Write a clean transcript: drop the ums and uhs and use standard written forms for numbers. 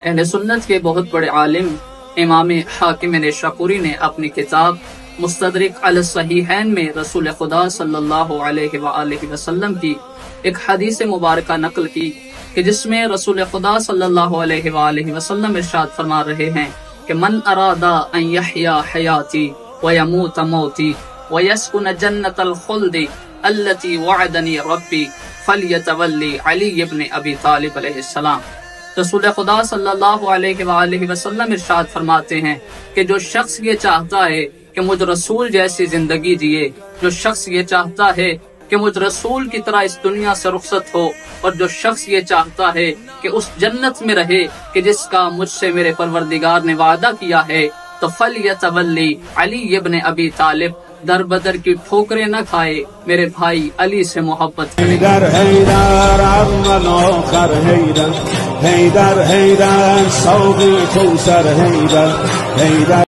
اہل سنت کے بہت بڑے عالم امام حاکم نیشاپوری نے اپنی کتاب مستدرک علی الصحیحین میں رسول خدا صلی اللہ علیہ وآلہ وسلم کی ایک حدیث مبارکہ نقل کی کہ جس میں رسول خدا صلی اللہ علیہ وآلہ وسلم ارشاد فرما رہے ہیں کہ من ارادہ ان یحیا حیاتی ویموت موتی ویسکن جنت الخلد التي وعدنی ربی فلیتولی علی ابن ابی طالب علیہ السلام۔ رسول خدا صلی اللہ علیہ وآلہ وسلم ارشاد فرماتے ہیں کہ جو شخص یہ چاہتا ہے کہ مجھ رسول جیسی زندگی جیے، جو شخص یہ چاہتا ہے کہ مجھ رسول کی طرح اس دنیا سے رخصت ہو، اور جو شخص یہ چاہتا ہے کہ اس جنت میں رہے کہ جس کا مجھ سے میرے پروردگار نے وعدہ کیا ہے، تو فلیتولی علی ابن ابی طالب، در بدر کی ٹھوکریں نہ کھائے، میرے بھائی علی سے محبت کرے۔ حیدر حیدر سوق کوثر حیدر حیدر